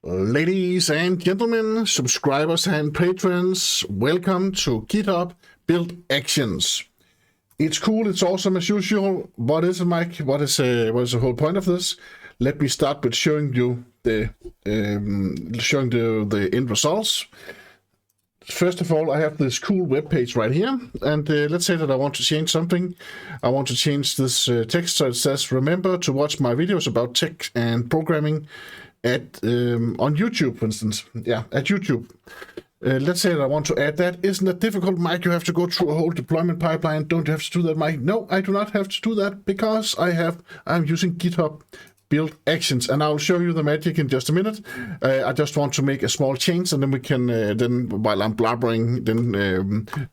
Ladies and gentlemen, subscribers and patrons, welcome to GitHub Build Actions. It's cool, it's awesome as usual. What is it, Mike? What is the whole point of this? Let me start with showing you the end results. First of all, I have this cool web page right here, and let's say that I want to change something. I want to change this text so it says, "Remember to watch my videos about tech and programming on YouTube," for instance. Yeah, at YouTube. Let's say that I want to add that. Isn't that difficult, Mike? You have to go through a whole deployment pipeline. Don't you have to do that, Mike? No, I do not have to do that because I'm using GitHub Build Actions, and I'll show you the magic in just a minute. I just want to make a small change, and then we can then while I'm blabbering, then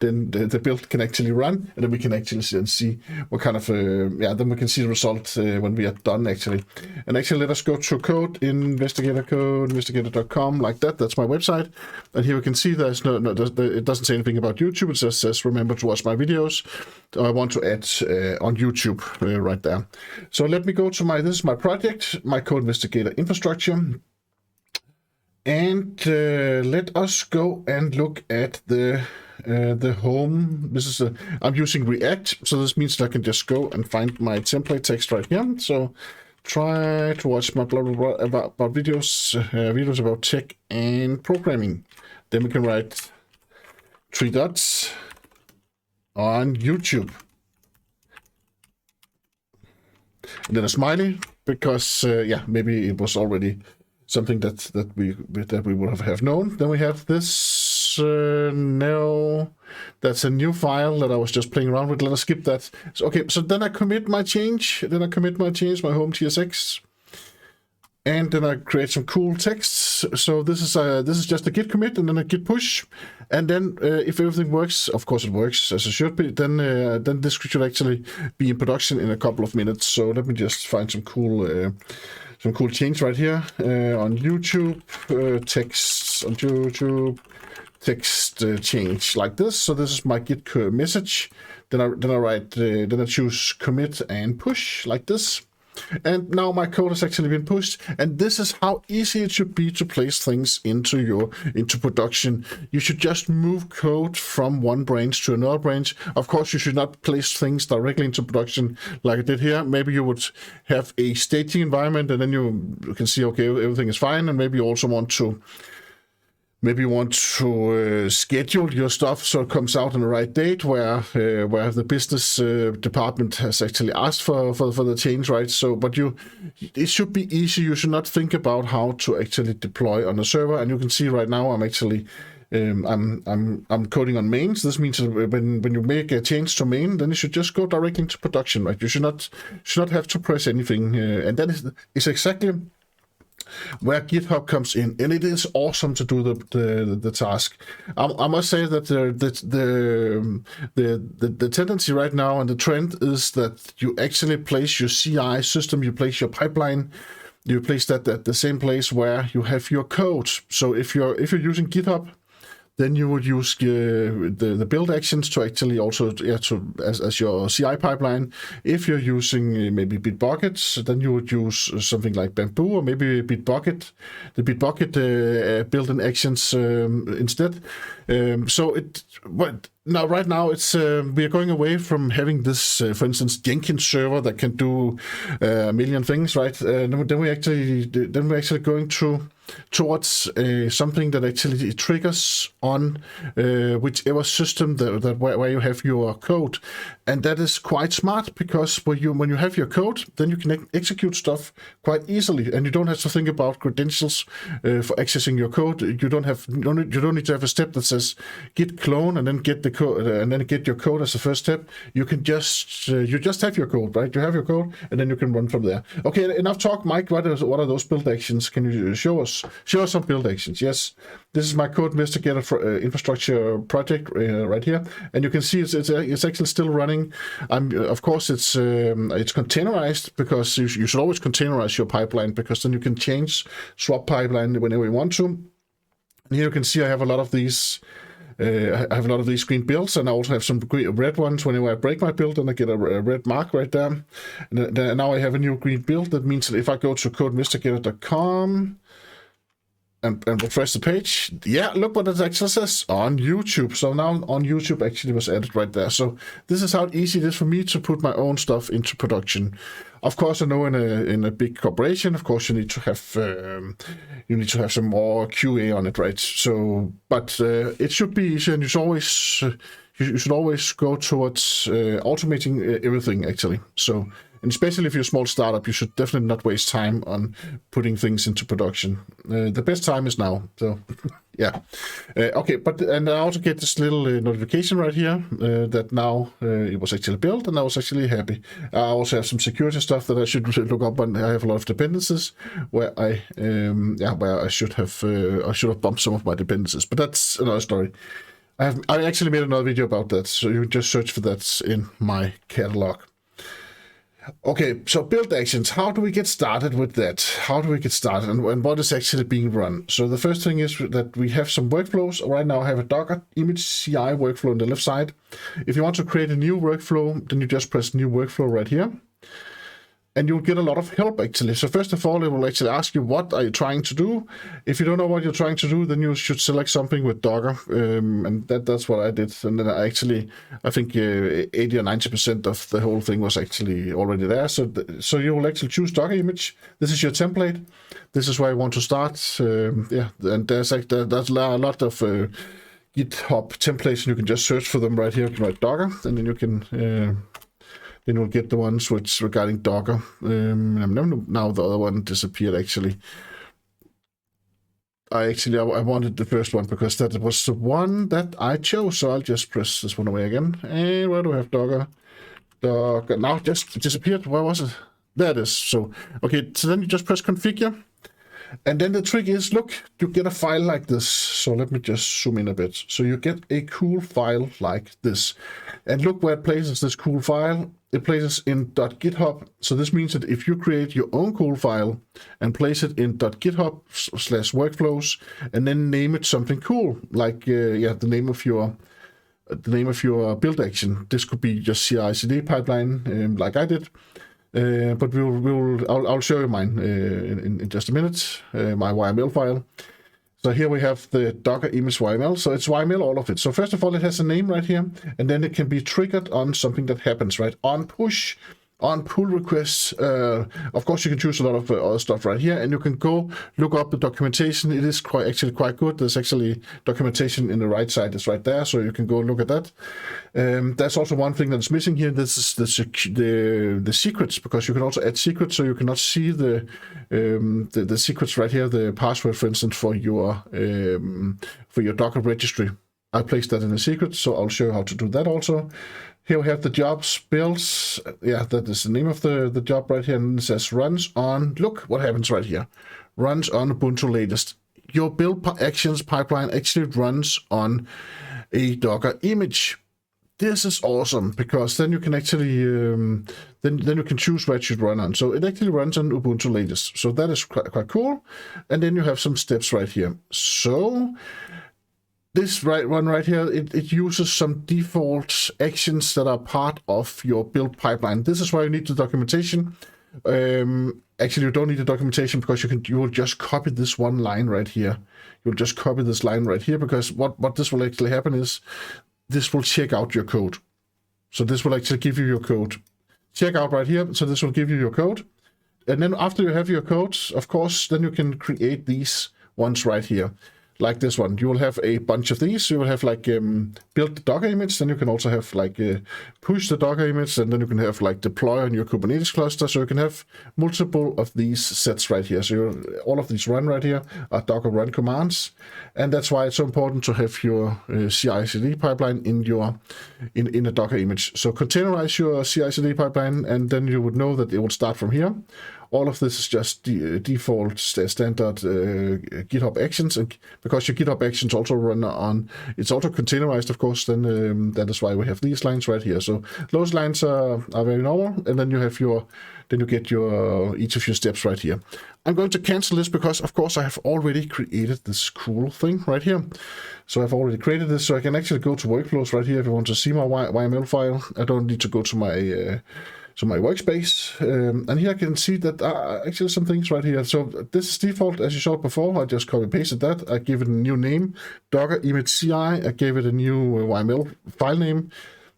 the build can actually run, and then we can actually see what kind of then we can see the result when we are done actually. And actually, let us go to investigator.com like that. That's my website, and here we can see there's it doesn't say anything about YouTube. It just says remember to watch my videos. I want to add on YouTube right there. So let me go to this is my project, my Code Investigator infrastructure, and let us go and look at the home. This is I'm using React, so this means that I can just go and find my template text right here. So try to watch my blah blah blah about videos about tech and programming. Then we can write 3 dots on YouTube, and then a smiley, because maybe it was already something that we would have known. Then we have this no, that's a new file that I was just playing around with. Let us skip that. So, okay, so then I commit my change. My home TSX, and then I create some cool texts. So this is just a git commit and then a git push, and then if everything works, of course it works as it should be, then this should actually be in production in a couple of minutes. So let me just find some cool change right here on YouTube, text on YouTube, text change like this. So this is my git message. Then I choose commit and push like this. And now my code has actually been pushed, and this is how easy it should be to place things into production. You should just move code from one branch to another branch. Of course, you should not place things directly into production like I did here. Maybe you would have a staging environment, and then you can see, okay, everything is fine, and maybe you also want to schedule your stuff so it comes out on the right date, where the business department has actually asked for the change, right? So, but it should be easy. You should not think about how to actually deploy on the server. And you can see right now I'm actually I'm coding on mains. This means that when you make a change to main, then you should just go directly into production, right? You should not have to press anything, and that is exactly where GitHub comes in, and it is awesome to do the task. I must say that the tendency right now and the trend is that you actually place your CI system, you place your pipeline, you place that at the same place where you have your code. So if you're using GitHub, then you would use the build actions to actually also as your CI pipeline. If you're using maybe Bitbucket, then you would use something like Bamboo or maybe Bitbucket, the Bitbucket built-in actions instead. Right now it's we are going away from having this, for instance, Jenkins server that can do a million things, right? Then we're actually going towards something that actually triggers on whichever system where you have your code, and that is quite smart, because when you have your code, then you can execute stuff quite easily, and you don't have to think about credentials for accessing your code. You don't need to have a step that says git clone and then get the code and then get your code as the first step. You can just have your code, right? You have your code, and then you can run from there. Okay, enough talk, Mike. What are those build actions? Can you show us some build actions? Yes, this is my Code Investigator for infrastructure project right here, and you can see it's actually still running. Of course it's containerized, because you should always containerize your pipeline, because then you can swap pipeline whenever you want to. And here you can see I have a lot of these. I have a lot of these green builds, and I also have some red ones. Whenever I break my build, and I get a red mark right there. And now I have a new green build. That means that if I go to codeinvestigator.com, and refresh the page, yeah, look what it actually says on YouTube. So now on YouTube actually was added right there. So this is how easy it is for me to put my own stuff into production. Of course, I know in a big corporation, of course, you need to have some more QA on it, right? So, but it should be easy, and you should always go towards automating everything actually. So. And especially if you're a small startup, you should definitely not waste time on putting things into production. The best time is now. So, yeah. Okay, and I also get this little notification right here that now it was actually built, and I was actually happy. I also have some security stuff that I should look up on. I have a lot of dependencies where I should have bumped some of my dependencies, but that's another story. I actually made another video about that, so you can just search for that in my catalog. Okay, so build actions. How do we get started with that? How do we get started, and what is actually being run? So the first thing is that we have some workflows. Right now I have a Docker image CI workflow on the left side. If you want to create a new workflow, then you just press new workflow right here. And you'll get a lot of help actually. So first of all, it will actually ask you, what are you trying to do? If you don't know what you're trying to do, then you should select something with Docker. And that's what I did. And then I think 80 or 90% of the whole thing was actually already there. So you will actually choose Docker image. This is your template. This is where you want to start. And there's a lot of GitHub templates, and you can just search for them right here. You can write Docker, and then you can... then we'll get the ones which regarding Docker. Now the other one disappeared actually. I wanted the first one because that was the one that I chose. So I'll just press this one away again. And where do I have Docker? Docker now just disappeared. Where was it? There it is. So okay, so then you just press configure. And then the trick is, look, you get a file like this. So let me just zoom in a bit. So you get a cool file like this. And look where it places this cool file. It places in .github. So this means that if you create your own cool file and place it in .github/workflows and then name it something cool, like the name of your build action. This could be just CI/CD pipeline, like I did. But I'll show you mine in just a minute, my YML file. So here we have the Docker image YML. So it's YML, all of it. So first of all, it has a name right here, and then it can be triggered on something that happens, right? On push, on pull requests. Of course, you can choose a lot of other stuff right here, and you can go look up the documentation. It is actually quite good. There's actually documentation in the right side. It's right there, so you can go look at that. There's also one thing that's missing here. This is the secrets, because you can also add secrets, so you cannot see the secrets right here. The password, for instance, for your Docker registry. I placed that in a secret, so I'll show you how to do that also. Here we have the jobs builds. Yeah, that is the name of the job right here. And it says runs on, look what happens right here. Runs on Ubuntu latest. Your build actions pipeline actually runs on a Docker image. This is awesome, because then you can actually, then you can choose where it should run on. So it actually runs on Ubuntu latest. So that is quite cool. And then you have some steps right here. So this one right here, it uses some default actions that are part of your build pipeline. This is why you need the documentation. Actually, you don't need the documentation, because you will just copy this one line right here. You'll just copy this line right here, because what this will actually happen is this will check out your code. So this will actually give you your code. Check out right here. So this will give you your code. And then after you have your code, of course, then you can create these ones right here. Like this one, you will have a bunch of these. You will have like build the Docker image, then you can also have like push the Docker image, and then you can have like deploy on your Kubernetes cluster. So you can have multiple of these sets right here. So all of these run right here are Docker run commands, and that's why it's so important to have your CI/CD pipeline in a Docker image. So containerize your CI/CD pipeline, and then you would know that it will start from here. All of this is just default standard GitHub Actions, and because your GitHub Actions also run on, it's also containerized, of course, then that is why we have these lines right here. So those lines are very normal, and then you have you get each of your steps right here. I'm going to cancel this because, of course, I have already created this cool thing right here. So I've already created this, so I can actually go to workflows right here if I want to see my YML file. I don't need to go to my So my workspace, and here I can see that actually some things right here. So this is default, as you saw before. I just copy pasted that. I give it a new name, Docker image CI. I gave it a new YML file name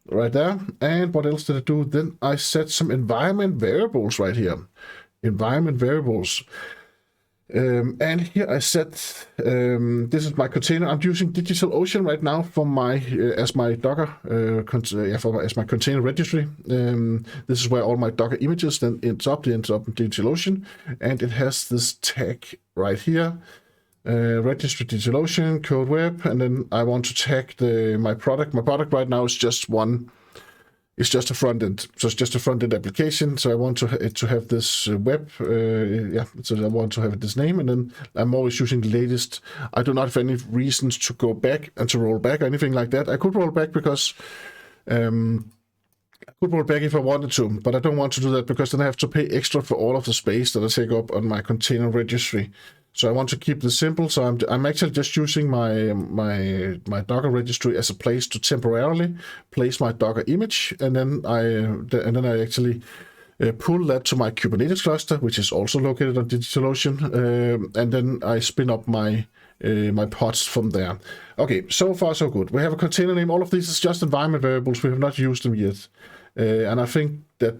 right there. And what else did I do? Then I set some environment variables right here. Environment variables. And here I set, this is my container. I'm using DigitalOcean right now for my as my Docker as my container registry. This is where all my Docker images then ends up. They end up in DigitalOcean, and it has this tag right here, registry DigitalOcean code web, and then I want to tag my product. My product right now is just one. It's just a front end, so it's just a front end application. So I want to have this web, So I want to have this name, and then I'm always using the latest. I do not have any reasons to go back and to roll back or anything like that. I could roll back because I could roll back if I wanted to, but I don't want to do that because then I have to pay extra for all of the space that I take up on my container registry. So I want to keep this simple. So I'm actually just using my Docker registry as a place to temporarily place my Docker image, and then I actually pull that to my Kubernetes cluster, which is also located on DigitalOcean, and then I spin up my pods from there. Okay, so far so good. We have a container name. All of these is just environment variables. We have not used them yet, and I think that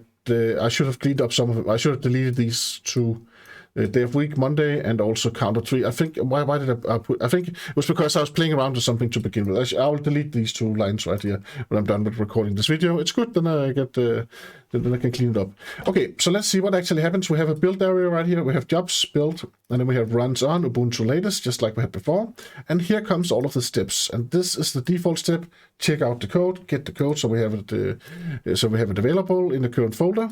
I should have cleaned up some of them. I should have deleted these two. Day of week, Monday, and also counter 3. I think, why did I put, I think it was because I was playing around with something to begin with. I'll delete these 2 lines right here when I'm done with recording this video. It's good, then I get, then I can clean it up. Okay, so let's see what actually happens. We have a build area right here. We have jobs, build, and then we have runs on, Ubuntu latest, just like we had before. And here comes all of the steps. And this is the default step. Check out the code, get the code, so we have it available in the current folder.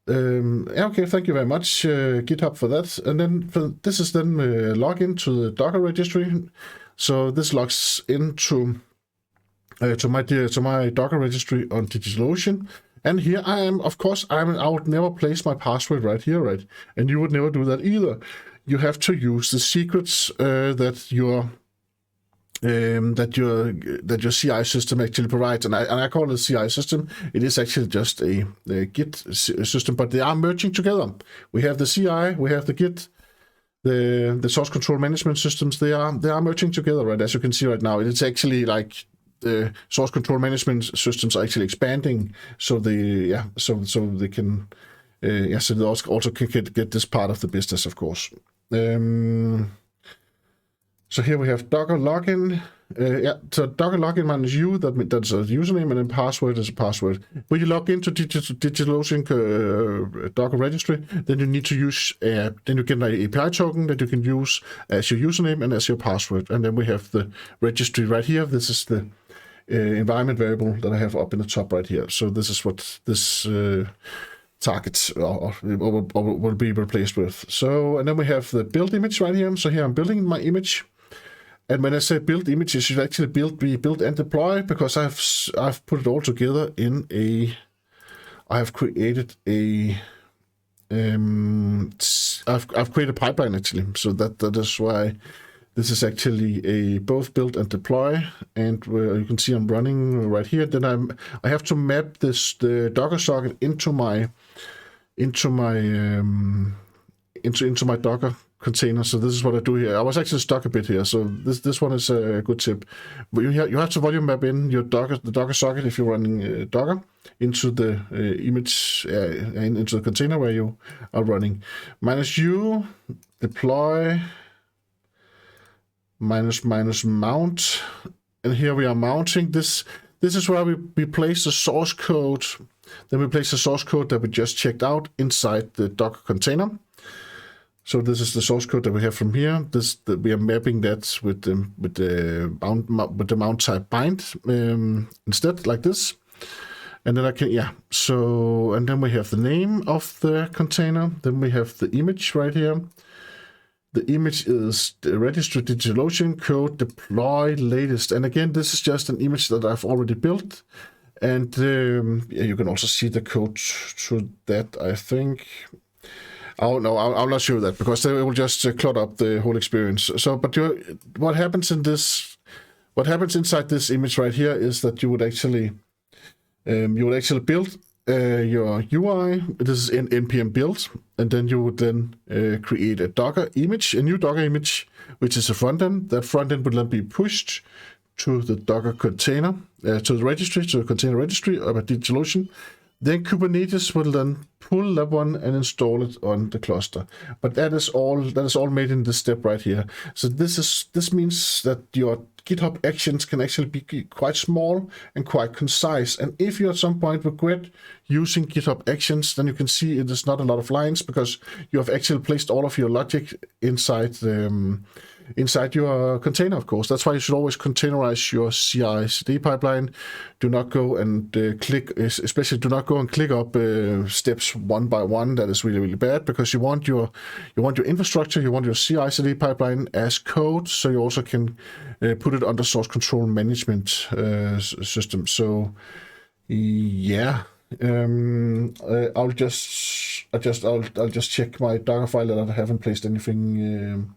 Okay, thank you very much, GitHub, for that. And then this is then login to the Docker registry. So this logs into to my Docker registry on DigitalOcean. And here I am. Of course, I would never place my password right here, right? And you would never do that either. You have to use the secrets that your CI system actually provides, and I call it a CI system. It is actually just a Git system, but they are merging together. We have the CI, we have the Git, the source control management systems. They are merging together, right? As you can see right now, it's actually like the source control management systems are actually expanding, so they can also can get this part of the business, of course. So here we have Docker login. So Docker login minus U, that's a username, and then password is a password. When you log into DigitalOcean Docker registry, then you need to use, then you get an API token that you can use as your username and as your password. And then we have the registry right here. This is the environment variable that I have up in the top right here. So this is what this targets or will be replaced with. So, and then we have the build image right here. So here I'm building my image. And when I say build image, it should actually be build and deploy, because I've put it all together in I have created a I've created a pipeline actually. So that is why this is actually a both build and deploy, and where you can see I'm running right here. Then I have to map the Docker socket into my Docker container. So this is what I do here. I was actually stuck a bit here, so this one is a good tip. But you have to volume map in your the Docker socket if you're running Docker into the image and into the container where you are running. -u deploy -mount, and here we are mounting this. This is where we place the source code. Then we place the source code that we just checked out inside the Docker container. So this is the source code that we have from here. We are mapping that with the mount type bind instead, like this. And then and then we have the name of the container. Then we have the image right here. The image is the registry DigitalOcean code deploy latest. And again, this is just an image that I've already built. And you can also see the code to that, I think. Oh no, I'll not show that, because they will just clutter up the whole experience. So, but what happens inside this image right here is that you would actually build your UI. This is in npm build, and then you would then create a Docker image, a new Docker image, which is a front end. That front end would then be pushed to the Docker container, to the registry, to the container registry of a DigitalOcean. Then Kubernetes will then pull that one and install it on the cluster. But that is all made in this step right here. So this means that your GitHub Actions can actually be quite small and quite concise. And if you at some point regret using GitHub Actions, then you can see it is not a lot of lines, because you have actually placed all of your logic inside your container, of course. That's why you should always containerize your CI/CD pipeline. Do not go and especially do not go and click up steps one by one. That is really, really bad, because you want your infrastructure, you want your CI/CD pipeline as code, so you also can put it under source control management system. So yeah, I'll just check my Docker file that I haven't placed anything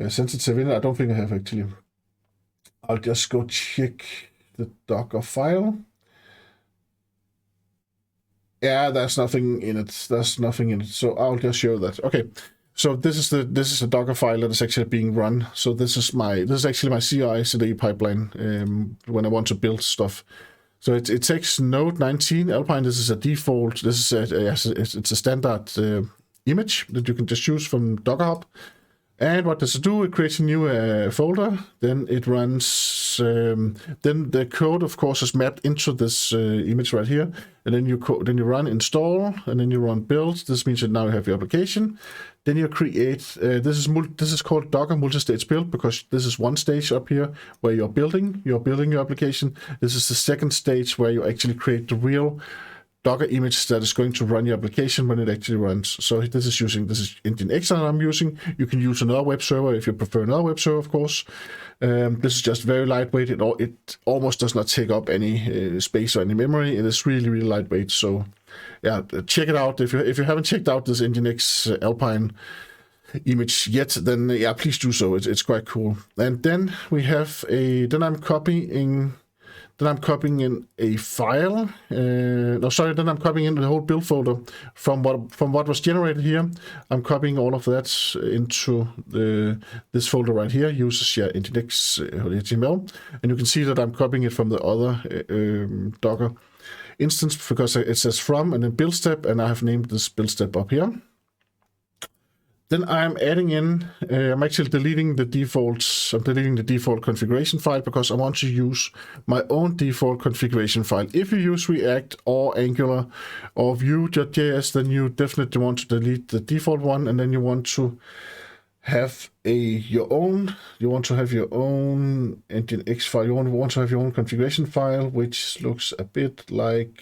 sensitive in it. I don't think I have, actually. I'll just go check the Docker file. Yeah, there's nothing in it. So I'll just show that. Okay. So this is a Docker file that is actually being run. So this is actually my CI/CD pipeline when I want to build stuff. So it takes Node 19 Alpine. This is a default. It's a standard image that you can just use from Docker Hub. And what does it do? It creates a new folder. Then it runs. Then the code, of course, is mapped into this image right here. And then you run install, and then you run build. This means that now you have your application. Then you create. This is called Docker multi-stage build, because this is one stage up here where you're building your application. This is the second stage where you actually create the real Docker image that is going to run your application when it actually runs. So this is Nginx that I'm using. You can use another web server if you prefer another web server, of course. This is just very lightweight. It almost does not take up any space or any memory. It is really, really lightweight. So yeah, check it out. If you haven't checked out this Nginx Alpine image yet, then yeah, please do so. It's quite cool. And then we have then I'm copying in a file. Then I'm copying in the whole build folder from what was generated here. I'm copying all of that into this folder right here. Uses Nginx HTML, and you can see that I'm copying it from the other Docker instance, because it says from and then build step, and I have named this build step up here. Then I'm adding in, I'm actually deleting the defaults. I'm deleting the default configuration file, because I want to use my own default configuration file. If you use React or Angular or Vue.js, then you definitely want to delete the default one, and then you want to have your own Nginx file. You want to have your own configuration file, which looks a bit like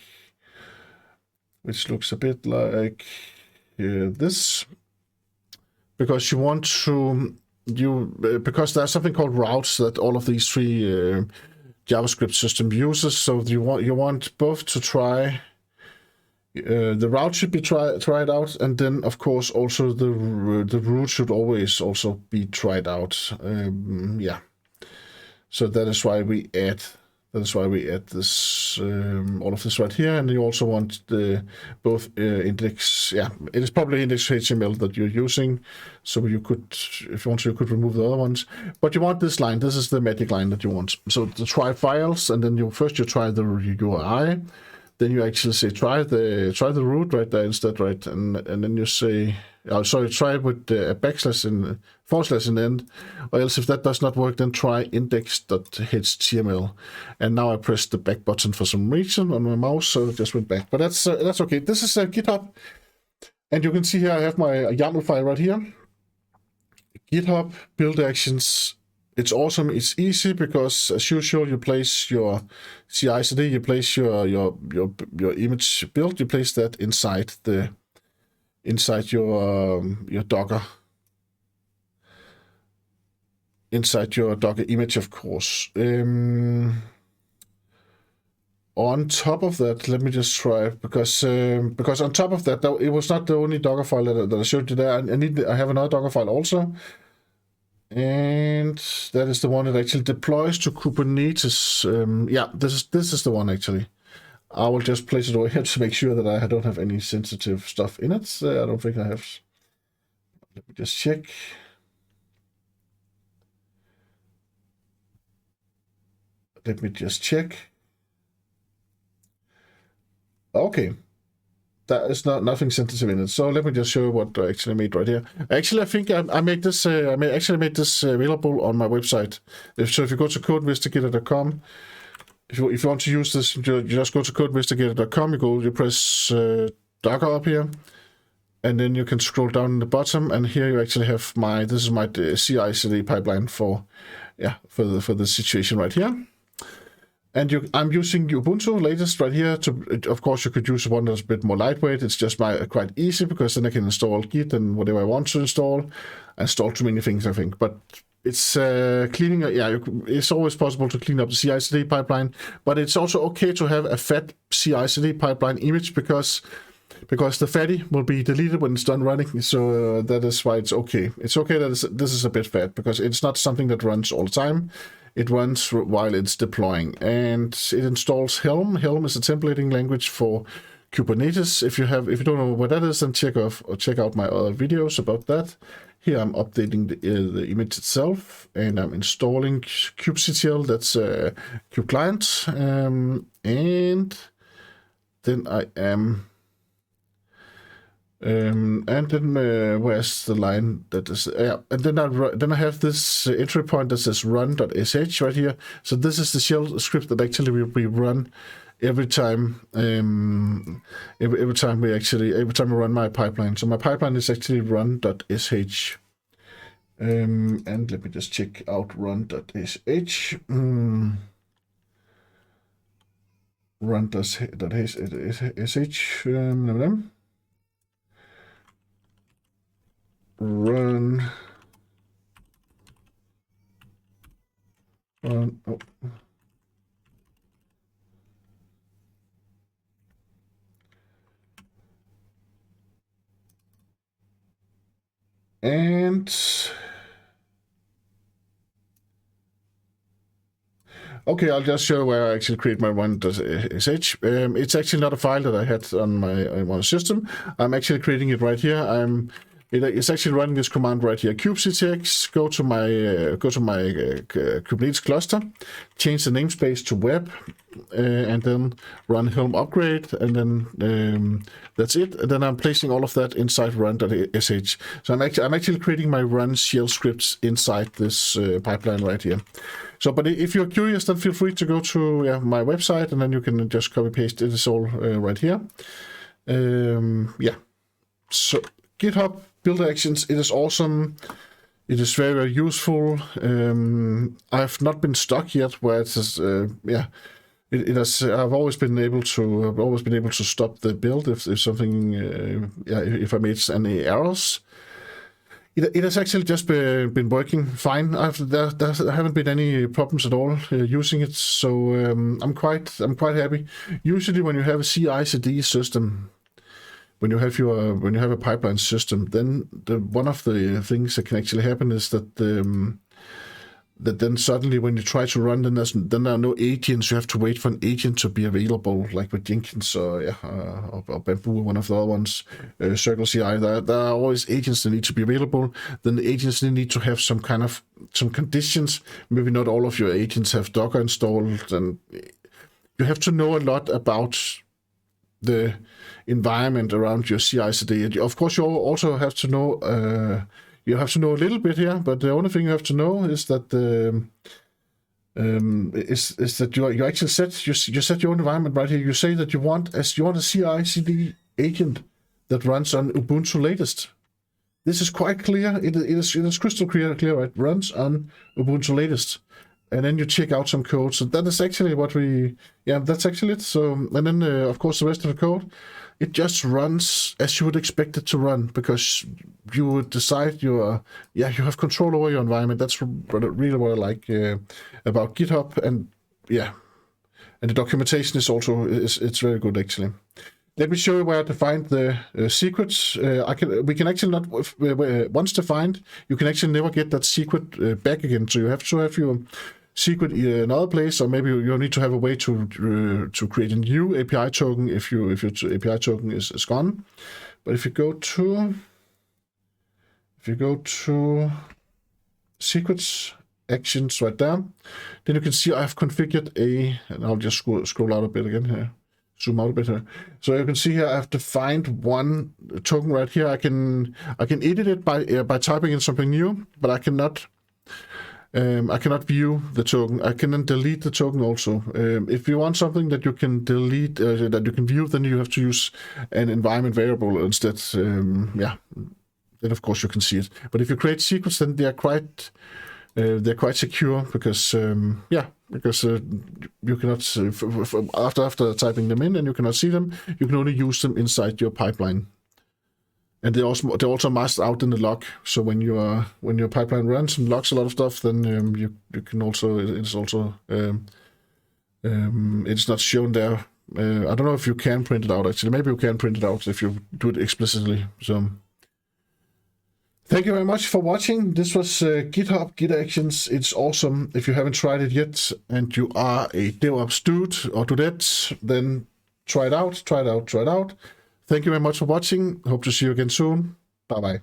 this. Because you want to because there's something called routes that all of these three JavaScript system uses. So you want both to try. The route should be tried out, and then of course also the root should always also be tried out. Yeah. So that is why we add. This all of this right here, and you also want both index. Yeah, it is probably index HTML that you're using. So you could, if you want to, you could remove the other ones. But you want this line. This is the magic line that you want. So the try files, and then you try the URI. Then you actually say try the root right there instead, right? And then you say, try with a backslash in / in the end, or else if that does not work, then try index.html. And now I pressed the back button for some reason on my mouse, so it just went back. But that's okay. This is GitHub, and you can see here I have my YAML file right here. GitHub Build Actions. It's awesome. It's easy, because as usual, you place your CI/CD, you place your image build, you place that inside your Docker. Inside your Docker image, of course. On top of that, let me just try, because on top of that, it was not the only Docker file that I showed you there. I have another Docker file also. And that is the one that actually deploys to Kubernetes. Yeah, this is the one actually. I will just place it over here to make sure that I don't have any sensitive stuff in it. I don't think I have. Let me just check. Let me just check. Okay. That is nothing sensitive in it. So let me just show you what I actually made right here. Actually, I think I made this. I actually made this available on my website. So if you go to codeinvestigator.com, if you want to use this, you just go to codeinvestigator.com. You press Docker up here, and then you can scroll down in the bottom, and here you actually have this is my CI/CD pipeline for the situation right here. And I'm using Ubuntu latest right here. Of course, you could use one that's a bit more lightweight. It's just quite easy because then I can install Git and whatever I want to install. I install too many things, I think. But it's cleaning. It's always possible to clean up the CI/CD pipeline. But it's also okay to have a fat CI/CD pipeline image because the fatty will be deleted when it's done running. So that is why it's okay. It's okay that this is a bit fat because it's not something that runs all the time. It runs while it's deploying, and it installs Helm. Helm is a templating language for Kubernetes. If you don't know what that is, then check out my other videos about that. Here I'm updating the image itself, and I'm installing kubectl. That's a kube client, and then I am. And then where's the line that is? And then I have this entry point that says run.sh right here. So this is the shell script that actually will be run every time. Every time I run my pipeline. So my pipeline is actually run.sh. And let me just check out run.sh. Run.sh. Run. Oh. And okay, I'll just show where I actually create my run.sh. It's actually not a file that I had on my system. I'm actually creating it right here. It's actually running this command right here. kubectx, go to my Kubernetes cluster, change the namespace to web, and then run Helm upgrade, and then that's it. And then I'm placing all of that inside run.sh. So I'm actually creating my run shell scripts inside this pipeline right here. So, but if you're curious, then feel free to go to my website, and then you can just copy paste it. It's all right here. So GitHub Build Actions, it is awesome. It is very, very useful. I've not been stuck yet where it says, it has. I've always been able to stop the build if something, if I made any errors. It has actually just been working fine. There haven't been any problems at all using it, so I'm quite happy. Usually, when you have a CI/CD system, when you have a pipeline system, then one of the things that can actually happen is that then suddenly when you try to run, then there are no agents. You have to wait for an agent to be available, like with Jenkins or Bamboo, one of the other ones, Circle CI. There are always agents that need to be available. Then the agents need to have some conditions. Maybe not all of your agents have Docker installed, and you have to know a lot about the environment around your CI/CD. Of course, you also have to know. You have to know a little bit here, but the only thing you have to know is that you actually set your own environment right here. You say that you want a CI/CD agent that runs on Ubuntu latest. This is quite clear. It is crystal clear, right? Runs on Ubuntu latest. And then you check out some code. So that is actually that's actually it. So, and then of course the rest of the code, it just runs as you would expect it to run, because you would decide you have control over your environment. That's really what I like about GitHub, and the documentation is also it's very good actually. Let me show you where to find the secrets. We can actually not, once defined, you can actually never get that secret back again. So you have to have secret in another place, or maybe you need to have a way to create a new API token if your API token is gone. But if you go to secrets actions right there, then you can see I've configured and I'll just scroll out a bit again here, zoom out a bit here. So you can see here I've defined one token right here. I can edit it by typing in something new, but I cannot view the token. I can then delete the token also. If you want something that you can delete, that you can view, then you have to use an environment variable instead. Then of course you can see it. But if you create secrets, then they're quite secure because you cannot after typing them in and you cannot see them. You can only use them inside your pipeline. And they're also masked out in the log. So when your pipeline runs and logs a lot of stuff, then you can also it's not shown there. I don't know if you can print it out actually. Maybe you can print it out if you do it explicitly. So thank you very much for watching. This was GitHub Git Actions. It's awesome. If you haven't tried it yet and you are a DevOps dude or dudette, then try it out. Thank you very much for watching. Hope to see you again soon. Bye-bye.